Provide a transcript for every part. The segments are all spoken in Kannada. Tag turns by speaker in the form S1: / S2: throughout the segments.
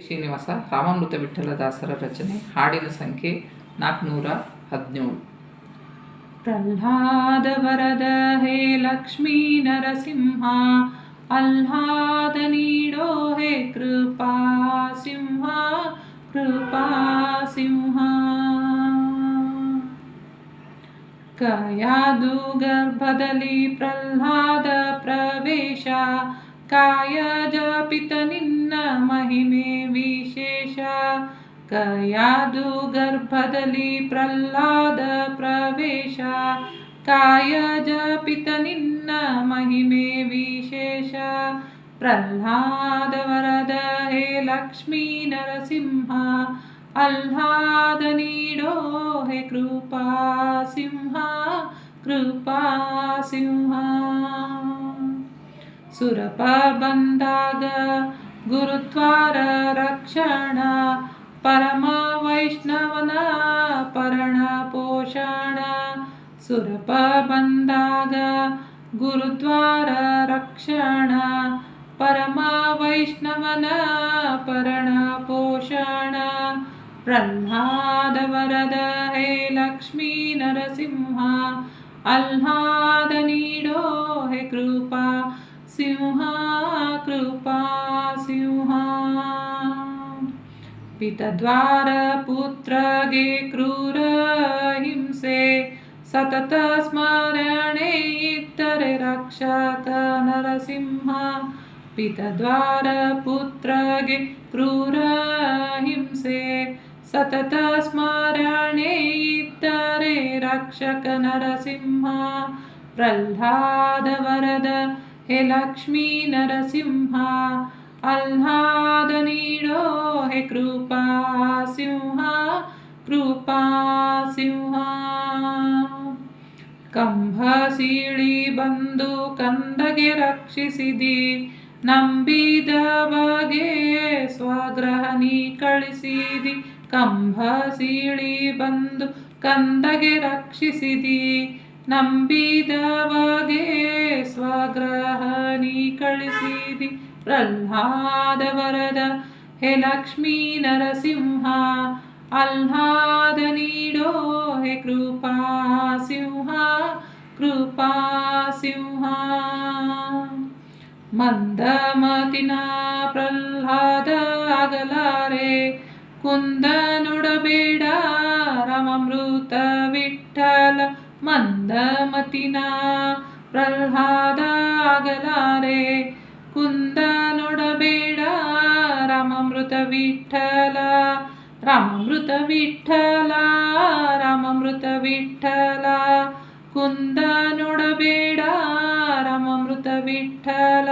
S1: ಶ್ರೀನಿವಾಸ ರಾಮಾಮೃತ ವಿಠ್ಠಲದಾಸರ ರಚನೆ. ಹಾಡಿನ ಸಂಖ್ಯೆ 417. ಪ್ರಹ್ಲಾದ ವರದ ಹೇ ಲಕ್ಷ್ಮೀ ನರಸಿಂಹ, ಆಹ್ಲಾದ ನೀಡೋ ಹೇ ಕೃಪಾ ಸಿಂಹ, ಕೃಪಾ ಸಿಂಹ. ಕಯಾದು ಗರ್ಭದಲ್ಲಿ ಪ್ರಹ್ಲಾದ ಪ್ರವೇಶ, ಕಾಯ ಜಪಿತ ನಿನ್ನ ಮಹಿಮೆ ವಿಶೇಷ. ಕಯಾದು ಗರ್ಭದಲ್ಲಿ ಪ್ರಹ್ಲಾದ ಪ್ರವೇಶ, ಕಾಯ ಜಪಿತ ನಿನ್ನ ಮಹಿಮೆ ವಿಶೇಷ. ಪ್ರಹ್ಲಾದ ವರದ ಹೇ ಲಕ್ಷ್ಮೀ ನರಸಿಂಹ, ಆಹ್ಲಾದ ನೀಡೋ ಹೇ ಕೃಪಾ ಸಿಂಹ, ಕೃಪಾ ಸಿಂಹ. ಸುರಪ ಬಂದಾಗ ಗುರುದ್ವಾರ ರಕ್ಷಣ, ಪರಮ ವೈಷ್ಣವನ ಪರಣ ಪೋಷಣ. ಸುರಪ ಬಂದಾಗ ಗುರುದ್ವಾರ ರಕ್ಷಣ, ಪರಮ ವೈಷ್ಣವನ ಪರಣ ಪೋಷಣ. ಪ್ರಹ್ಲಾದ ವರದ ಹೇ ಲಕ್ಷ್ಮೀ ನರಸಿಂಹ, ಆಹ್ಲಾದ ನೀಡೋ ಹೇ ಕೃಪಾ ಸಿಂಹ, ಕೃಪಾ ಸಿಂಹ. ಪಿತದ್ವಾರ ಪುತ್ರಗೆ ಕ್ರೂರ ಹಿಂಸೆ, ಸತತ ಸ್ಮರಣೆ ಇದ್ದರೆ ರಕ್ಷಕ ನರಸಿಂಹ. ಪಿತದ್ವಾರ ಪುತ್ರಗೆ ಕ್ರೂರ ಹಿಂಸೆ, ಸತತ ಸ್ಮರಣೆ ಇದ್ದರೆ ರಕ್ಷಕ ನರಸಿಂಹ. ಪ್ರಹ್ಲಾದ ವರದ ಹೇ ಲಕ್ಷ್ಮೀ ನರಸಿಂಹ, ಆಹ್ಲಾದ ನೀಡೋ ಹೇ ಕೃಪಾ ಸಿಂಹ, ಕೃಪಾ ಸಿಂಹ. ಕಂಭ ಸೀಳಿ ಬಂದು ಕಂದಗೆ ರಕ್ಷಿಸಿದಿ, ನಂಬಿದವಗೆ ಸ್ವಗ್ರಹ ನೀ ಕಳಿಸಿದಿ. ಕಂಭ ಸೀಳಿ ಬಂದು ಕಂದಗೆ ರಕ್ಷಿಸಿದಿ, ನಂಬಿದವಗೆ ಸ್ವಗ್ರಹ ನೀ ಕಳಿಸಿದಿ. ಪ್ರಹ್ಲಾದ ವರದ ಹೇ ಲಕ್ಷ್ಮೀ ನರಸಿಂಹ, ಆಹ್ಲಾದ ನೀಡೋ ಹೇ ಕೃಪಾ ಸಿಂಹ, ಕೃಪಾ ಸಿಂಹ. ಮಂದಮತಿನ ಪ್ರಹ್ಲಾದ ಆಗಲಾರೆ, ಕುಂದ ನುಡಬೇಡ ರಾಮಾಮೃತ ವಿಠ್ಠಲ. ಮಂದಮತಿನ ಪ್ರಹ್ಲಾದ ಆಗಲಾರೆ, ಕುಂದ ನುಡಬೇಡ ರಾಮಾಮೃತ ವಿಠ್ಠಲ. ರಾಮಾಮೃತ ವಿಠ್ಠಲ, ರಾಮಾಮೃತ ವಿಠ್ಠಲ. ಕುಂದ ನುಡಬೇಡ ರಾಮಾಮೃತ ವಿಠ್ಠಲ.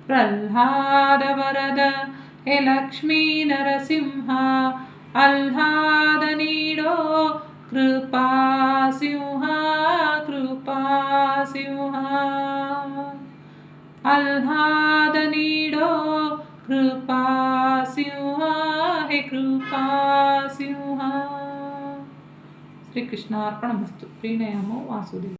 S1: ಪ್ರಹ್ಲಾದ ವರದ ಹೇ ಲಕ್ಷ್ಮೀ ನರಸಿಂಹ, ಆಹ್ಲಾದ ನೀಡೋ ಕೃಪಾ ಸಿಂಹ, ಕೃಪಾ ಸಿಂಹ. ಆಹ್ಲಾದ ನೀಡೋ ಕೃಪಾ ಸಿಂಹ, ಹೇ ಕೃಪಾ ಸಿಂಹ. ಶ್ರೀಕೃಷ್ಣ ಅರ್ಪಣಮಸ್ತು. ಪ್ರೀಣಯಾಮೋ ವಾಸುದೇವ.